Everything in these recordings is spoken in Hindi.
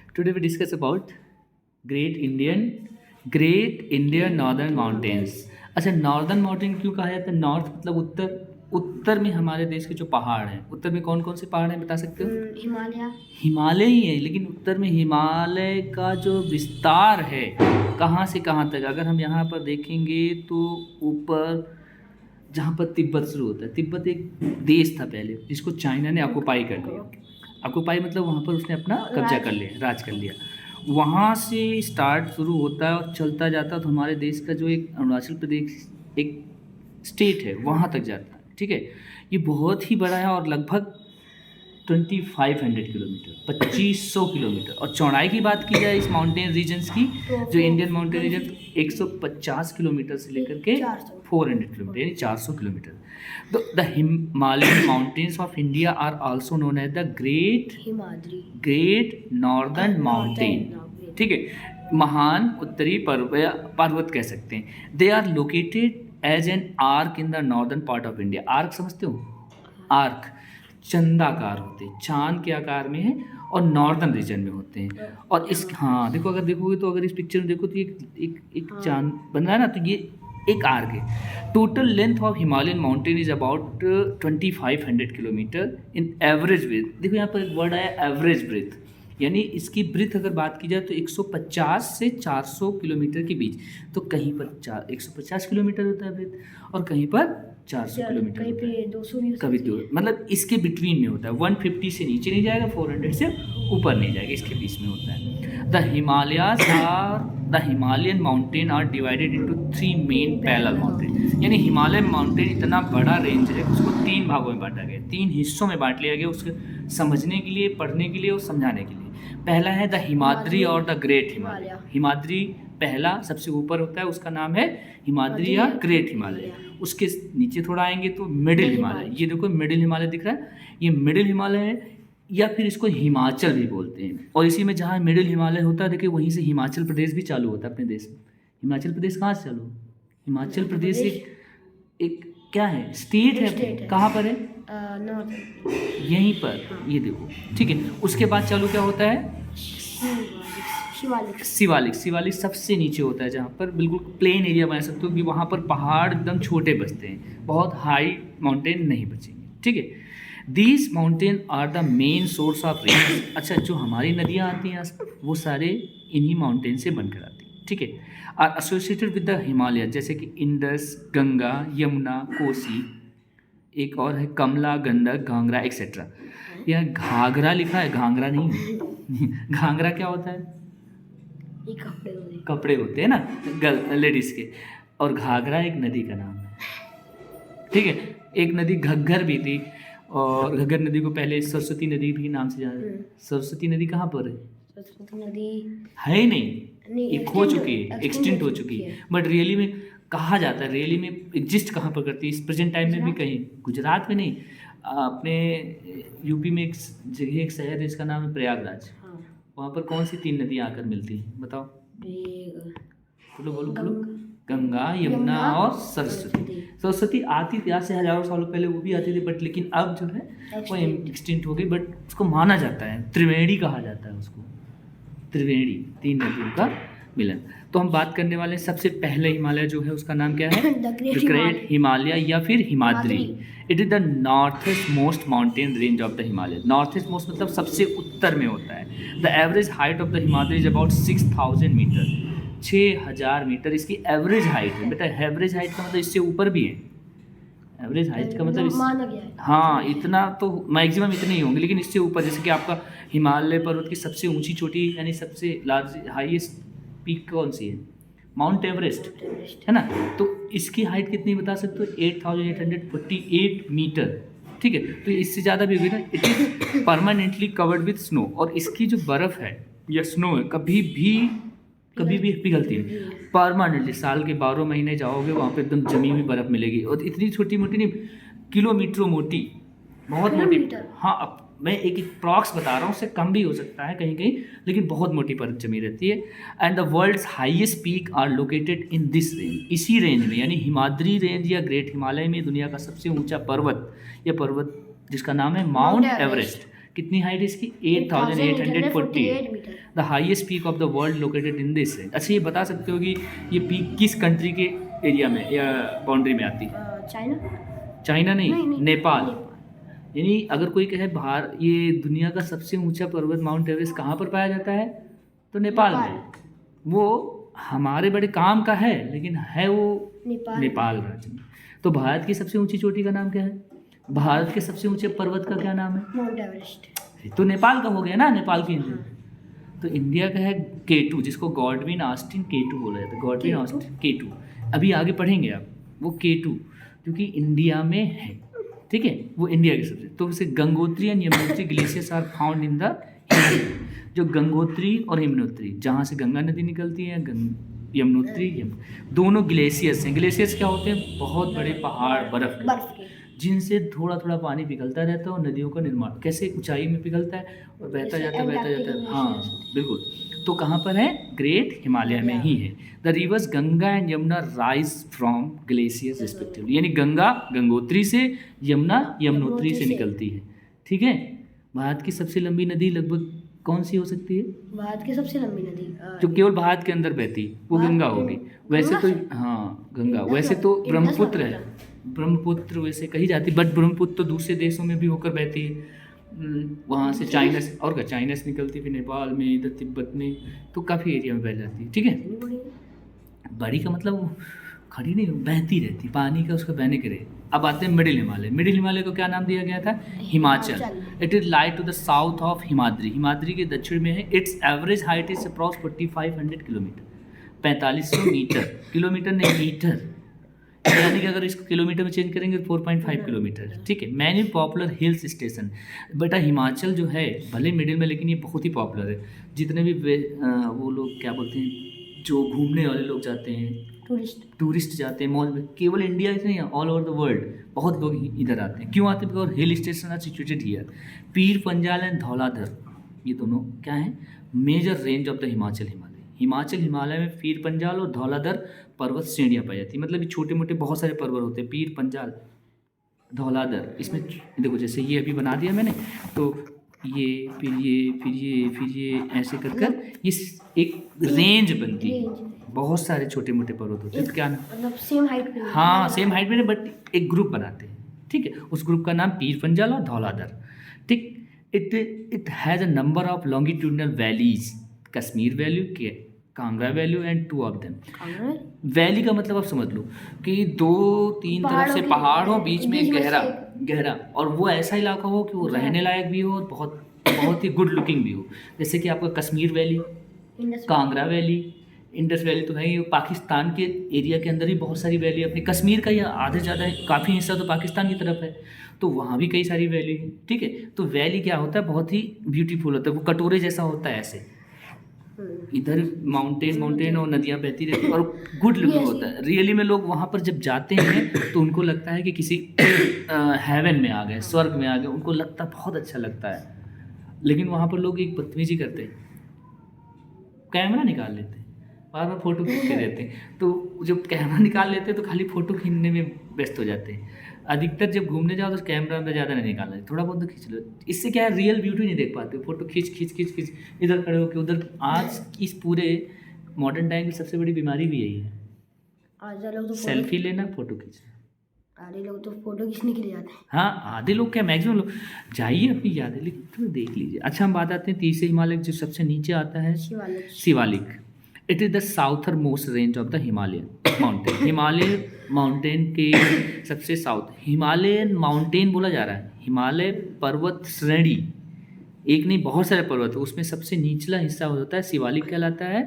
Today we discuss about Great Indian Great Indian Northern Mountains. अच्छा, नॉर्दर्न माउंटेन क्यों कहा जाता है? नॉर्थ मतलब उत्तर। उत्तर में हमारे देश के जो पहाड़ हैं, उत्तर में कौन कौन से पहाड़ हैं बता सकते हो? हिमालय। हिमालय ही है, लेकिन उत्तर में हिमालय का जो विस्तार है कहाँ से कहाँ तक, अगर हम यहाँ पर देखेंगे तो ऊपर जहाँ पर तिब्बत शुरू होता है, तिब्बत एक देश था पहले जिसको चाइना ने ऑक्युपाई कर लिया। ऑक्युपाई मतलब वहाँ पर उसने अपना कब्जा कर लिया, राज कर लिया। वहाँ से स्टार्ट शुरू होता है और चलता जाता है, तो हमारे देश का जो एक अरुणाचल प्रदेश एक स्टेट है वहाँ तक जाता है। ठीक है, ये बहुत ही बड़ा है और लगभग 2500 किलोमीटर, 2500 किलोमीटर। और चौड़ाई की बात की जाए इस माउंटेन रीजन्स की, जो इंडियन माउंटेन रीजन, 150 किलोमीटर से लेकर के 400 किलोमीटर यानी 400 किलोमीटर। तो the Himalayan mountains of India are also known as the great northern mountain. ठीक है, महान उत्तरी पर्वत कह सकते हैं। They are located as an arc in the northern part of India. Arc समझते हो? आर्क चंदाकार होते हैं, चांद के आकार में है और नॉर्दर्न रीजन में होते हैं। और इस देखो, अगर देखोगे तो अगर इस पिक्चर में देखो तो एक चांद बन रहा है ना, तो ये एक आर्क है। Total length of Himalayan mountain is about 2500 kilometre in average breadth. देखो यहाँ पर एक वर्ड आया एवरेज ब्रेथ, यानी इसकी ब्रीथ अगर बात की जाए तो 150 से 400 किलोमीटर के बीच। तो कहीं पर 150 किलोमीटर होता है ब्रीथ और कहीं पर 400 किलोमीटर होता है, 200 भी कभी तो मतलब इसके बिटवीन में होता है। 150 से नीचे नहीं जाएगा, 400 से ऊपर नहीं जाएगा, इसके बीच में होता है। The Himalayan mountain are divided into 3 main parallel mountain. यानी हिमालयन माउंटेन इतना बड़ा रेंज है, उसको 3 भागों में बांटा गया, 3 हिस्सों में बांट लिया गया, उसके समझने के लिए, पढ़ने के लिए और समझाने के लिए। पहला है द हिमाद्री और द ग्रेट हिमालय। हिमाद्री पहला सबसे ऊपर होता है, उसका नाम है हिमाद्री या ग्रेट हिमालय। उसके नीचे थोड़ा आएंगे तो मिडिल हिमालय। ये देखो मिडिल हिमालय दिख रहा है, ये मिडिल हिमालय है, या फिर इसको हिमाचल भी बोलते हैं। और इसी में जहाँ मिडिल हिमालय होता है, देखिए वहीं से हिमाचल प्रदेश भी चालू होता है अपने देश में। हिमाचल प्रदेश कहाँ से चालू? हिमाचल प्रदेश एक क्या है, स्टेट है। कहाँ पर है? यहीं पर, ये देखो। ठीक है, उसके बाद चालू क्या होता है? शिवालिक सबसे नीचे होता है, जहाँ पर बिल्कुल प्लेन एरिया बना सकते हो कि वहाँ पर पहाड़ एकदम छोटे बचते हैं, बहुत हाई माउंटेन नहीं बचेंगे। ठीक है, these mountain are the main source of rain. अच्छा, जो हमारी नदियाँ आती हैं वो सारे इन्हीं माउंटेन से बनकर आती हैं। ठीक है, are associated with the Himalaya, जैसे कि इंडस, गंगा, यमुना, कोसी, एक और है कमला, गंडक, घाघरा एक्सेट्रा। यहाँ घाघरा लिखा है, घाघरा नहीं। घाघरा क्या होता है? ये कपड़े होते हैं ना लेडीज के, और घाघरा एक नदी का नाम है। ठीक है, एक नदी घग्गर भी थी, और घग्गर नदी को पहले सरस्वती नदी भी नाम से जाना है। सरस्वती नदी कहाँ पर है? सरस्वती नदी है ही नहीं, ये खो चुकी है, एक्सटिंक्ट हो चुकी है। बट रियली में कहा जाता है, रियली में एग्जिस्ट कहाँ पर करती है इस प्रेजेंट टाइम में भी? कहीं गुजरात में नहीं, अपने यूपी में एक जगह, एक शहर है, इसका नाम है प्रयागराज। वहाँ पर कौन सी 3 नदियाँ आकर मिलती हैं बताओ? बोलो। गंगा, यमुना और सरस्वती। सरस्वती आती थी आज से हजारों सालों पहले, वो भी आती थी, बट लेकिन अब जो है वो एक्सटिंक्ट हो गई। बट उसको माना जाता है, त्रिवेणी कहा जाता है उसको, त्रिवेणी, 3 नदियों का मिलन। तो हम बात करने वाले हैं सबसे पहले हिमालय जो है, उसका नाम क्या है? द ग्रेट हिमालय या फिर Himadri. It is the north east most mountain range of the Himalaya. North east most मतलब सबसे उत्तर में होता है। The average height of the Himalaya is about 6000 metre, 6000 metre इसकी एवरेज हाइट है। बेटा एवरेज हाइट का मतलब इससे ऊपर भी है। एवरेज हाइट का मतलब हाँ, इतना तो मैक्सिमम इतने ही होंगे, लेकिन इससे ऊपर, जैसे कि आपका हिमालय पर्वत की सबसे ऊंची चोटी यानी सबसे लार्ज हाईएस्ट पीक कौन सी है? माउंट एवरेस्ट, है ना। तो इसकी हाइट कितनी बता सकते हो? 8848 मीटर। ठीक है, तो इससे ज़्यादा भी होगी ना। It is permanently covered with snow, और इसकी जो बर्फ़ है या स्नो है कभी भी पिघलती है परमानेंटली। साल के 12 महीने जाओगे वहाँ पे एकदम जमी हुई बर्फ़ मिलेगी, और इतनी छोटी मोटी नहीं, किलोमीटरों मोटी, बहुत मोटी। हाँ, अब मैं एक प्रॉक्स बता रहा हूँ, उससे कम भी हो सकता है कहीं कहीं, लेकिन बहुत मोटी परत जमी रहती है। And the world's highest peak are located in this range. इसी रेंज में, यानी हिमाद्री रेंज या ग्रेट हिमालय में दुनिया का सबसे ऊंचा पर्वत या पर्वत जिसका नाम है माउंट एवरेस्ट। कितनी हाइट है इसकी? 8,848 metre. The highest peak of the world located in this range. अच्छा, ये बता सकते हो कि ये पीक किस कंट्री के एरिया में या बाउंड्री में आती है? चाइना। चाइना नहीं, नहीं, नेपाल। यानी अगर कोई कहे ये दुनिया का सबसे ऊंचा पर्वत माउंट एवरेस्ट कहाँ पर पाया जाता है? तो नेपाल में। वो हमारे बड़े काम का है, लेकिन है वो नेपाल राज्य में। तो भारत की सबसे ऊंची चोटी का नाम क्या है? भारत के सबसे ऊंचे पर्वत का क्या नाम है? Mount Everest. तो नेपाल का हो गया ना, नेपाल की। तो इंडिया का है K2, जिसको गॉडविन ऑस्टिन K2 बोला जाता है। गॉडविन ऑस्टिन K2 अभी आगे पढ़ेंगे आप। वो K2 जो कि इंडिया में है, ठीक है, वो इंडिया के सबसे। तो उसे Gangotri and Yamunotri glaciers are found in the जो गंगोत्री और यमुनोत्री, जहाँ से गंगा नदी निकलती है, यमुनोत्री दोनों ग्लेशियर्स हैं। ग्लेशियर्स क्या होते हैं? बहुत बड़े पहाड़, बर्फ के, जिनसे थोड़ा थोड़ा पानी पिघलता रहता है और नदियों का निर्माण। कैसे? ऊंचाई में पिघलता है और बहता जाता है। हाँ बिल्कुल। तो कहाँ पर है? ग्रेट हिमालय में ही है। The reverse Ganga and Yamuna rise from glaciers respectively, यानी गंगा गंगोत्री से, यमुना यमुनोत्री से निकलती है, ठीक है। भारत की सबसे लंबी नदी लगभग कौन सी हो सकती है? भारत की सबसे लंबी नदी जो केवल भारत के अंदर बहती, वो गंगा होगी। वैसे तो हाँ गंगा, वैसे तो ब्रह्मपुत्र है। ब्रह्मपुत्र वैसे कही जाती, बट ब्रह्मपुत्र तो दूसरे देशों में भी होकर बहती है। वहाँ से चाइना से, और क्या, चाइना से निकलती, फिर नेपाल में, इधर तिब्बत में, तो काफ़ी एरिया में बह जाती है, ठीक है। बड़ी का मतलब वो खड़ी नहीं, बहती रहती, पानी का उसका बहने के रहे। अब आते हैं मिडिल हिमालय। मिडिल हिमालय को क्या नाम दिया गया था? Himachal. It is lie to the south of Himadri. Himadri के दक्षिण में है। It's average height is approx 4500 kilometre, 4500 metre. Kilometre नहीं, मीटर, यानी कि अगर इसको किलोमीटर में चेंज करेंगे तो 4.5 किलोमीटर, ठीक है। Many popular hills station. बेटा हिमाचल जो है भले मिडिल में, लेकिन ये बहुत ही पॉपुलर है। जितने भी वो लोग क्या बोलते हैं, जो घूमने वाले लोग जाते हैं, टूरिस्ट जाते हैं मौज में, केवल इंडिया ही नहीं, ऑल ओवर द वर्ल्ड बहुत लोग इधर आते हैं। क्यों आते हैं? Because hill station are situated here. Pir Panjal and Dhauladhar, ये दोनों क्या हैं? Major range of the Himachal Himalaya. Himachal Himalaya में पीर पंजाल और धौलाधर पर्वत श्रेणियाँ पाई जाती हैं। मतलब ये छोटे मोटे बहुत सारे पर्वत होते हैं, पीर पंजाल, धौलाधर। इसमें देखो जैसे ये अभी बना दिया मैंने, तो ये फिर ये फिर ये फिर ये ऐसे कर कर ये एक रेंज बनती है। बहुत सारे छोटे मोटे पर्वत होते हैं। क्या नाम? मतलब सेम हाइट पे। हाँ सेम हाइट में, बट एक ग्रुप बनाते हैं, ठीक है। उस ग्रुप का नाम पीर पंजाल और धौलाधर, ठीक। It has a number of longitudinal valleys, Kashmir valley, Kangra valley and 2 of them. Valley का मतलब आप समझ लो कि 2-3 तरफ से पहाड़ हो, बीच में गहरा, और वो ऐसा इलाका हो कि वो रहने लायक भी हो और बहुत ही गुड लुकिंग भी हो। जैसे कि आपका Kashmir valley, Kangra valley, Indus valley तो है ही। पाकिस्तान के एरिया के अंदर ही बहुत सारी वैली, अपने कश्मीर का या आधे ज़्यादा काफ़ी हिस्सा तो पाकिस्तान की तरफ है, तो वहाँ भी कई सारी वैली है, ठीक है। तो वैली क्या होता है? बहुत ही ब्यूटीफुल होता है, वो कटोरे जैसा होता है ऐसे, इधर माउंटेन और नदियाँ बहती रहती है और गुड लुकिंग होता है। रियली में लोग वहाँ पर जब जाते हैं तो उनको लगता है कि किसी हेवन में आ गए, स्वर्ग में आ गए, उनको लगता बहुत अच्छा लगता है। लेकिन वहाँ पर लोग एक बदतमीजी करते हैं, कैमरा निकाल लेते हैं, बार बार फोटो खींचते रहते हैं। तो जब कैमरा निकाल लेते हैं तो खाली फ़ोटो खींचने में व्यस्त हो जाते हैं। अधिकतर जब घूमने जाओ तो कैमरा में ज़्यादा नहीं निकालना है, थोड़ा बहुत तो खींच लो। इससे क्या है, रियल ब्यूटी नहीं देख पाते, फोटो खींच इधर खड़े होकर उधर। आज इस पूरे मॉडर्न टाइम की सबसे बड़ी बीमारी भी यही है, आधे लोग तो सेल्फी लेना, फोटो खींचना। आधे लोग तो फोटो खींचने के लिए जाते हैं। हाँ आधे लोग क्या, मैक्सिमम लोग जाइए अपनी यादें, लेकिन थोड़ा देख लीजिए। अच्छा हम बात आते हैं तीसरे हिमालय जो सबसे नीचे आता है, Shivalik. It is the southernmost range of the Himalayan mountain. Himalaya mountain के सबसे साउथ, हिमालयन माउंटेन बोला जा रहा है, हिमालय पर्वत श्रेणी, एक नहीं बहुत सारे पर्वत है, उसमें सबसे निचला हिस्सा होता है शिवालिक कहलाता है।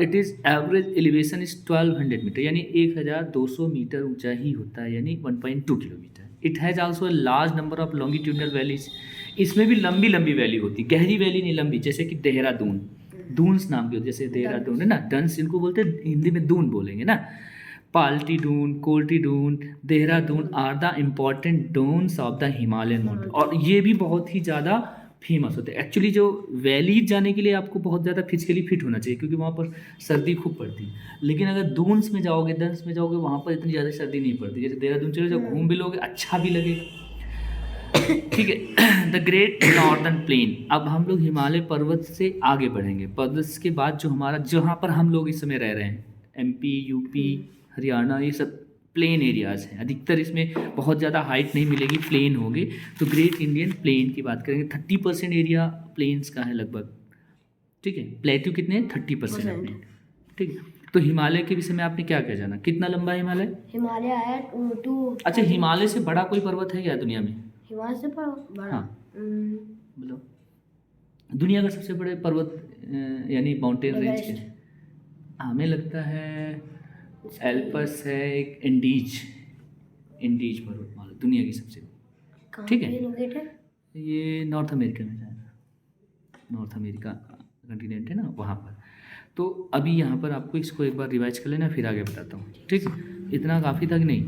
It is average elevation is 1200 metre, यानी 1200 मीटर ऊंचा ही होता है, यानी 1.2 kilometre. It has also a large number of longitudinal valleys. इसमें भी लंबी लंबी वैली होती है, गहरी वैली नहीं, लंबी। जैसे कि देहरादून, दून्स नाम की होती है, जैसे देहरादून है ना, डंस इनको बोलते हैं, हिंदी में दून बोलेंगे ना। पाल्टी डून, कोल्टी Doon, Dehradun are the important duns of the Himalayan mountain, और ये भी बहुत ही ज़्यादा फेमस होते हैं। एक्चुअली जो वैली जाने के लिए आपको बहुत ज़्यादा फिजिकली फिट होना चाहिए, क्योंकि वहाँ पर सर्दी खूब पड़ती है। लेकिन अगर दून्स में जाओगे, डंस में जाओगे, वहाँ पर इतनी ज़्यादा सर्दी नहीं पड़ती। जैसे देहरादून चले जाओ, घूम भी लोगे, अच्छा भी लगेगा। ठीक है। The great northern plain. अब हम लोग हिमालय पर्वत से आगे बढ़ेंगे। पर्वत के बाद जो हमारा, जहाँ पर हम लोग इस समय रह रहे हैं, एमपी, यूपी, हरियाणा, ये सब प्लेन एरियाज़ हैं। अधिकतर इसमें बहुत ज़्यादा हाइट नहीं मिलेगी, प्लेन होंगे। तो ग्रेट इंडियन प्लेन की बात करेंगे, 30% एरिया प्लेन्स का है लगभग। ठीक है। प्लेट्यू कितने हैं? 30% अपने। ठीक है। तो हिमालय के विषय में आपने क्या क्या जाना? कितना लंबा है हिमालय? हिमालय है 2। अच्छा, हिमालय से बड़ा कोई पर्वत है क्या दुनिया में? हिमालय से बड़ा हाँ, मतलब दुनिया का सबसे बड़े पर्वत यानी माउंटेन रेंज के, हमें लगता है एल्पस है, एक इंडीज पर्वतमाला दुनिया की सबसे। ठीक है। लोकेट है ये नॉर्थ अमेरिका में है, नॉर्थ अमेरिका कंटिनेंट है ना, वहाँ पर। तो अभी यहाँ पर आपको इसको एक बार रिवाइज कर लेना, फिर आगे बताता हूँ। ठीक है। इतना काफ़ी था कि नहीं?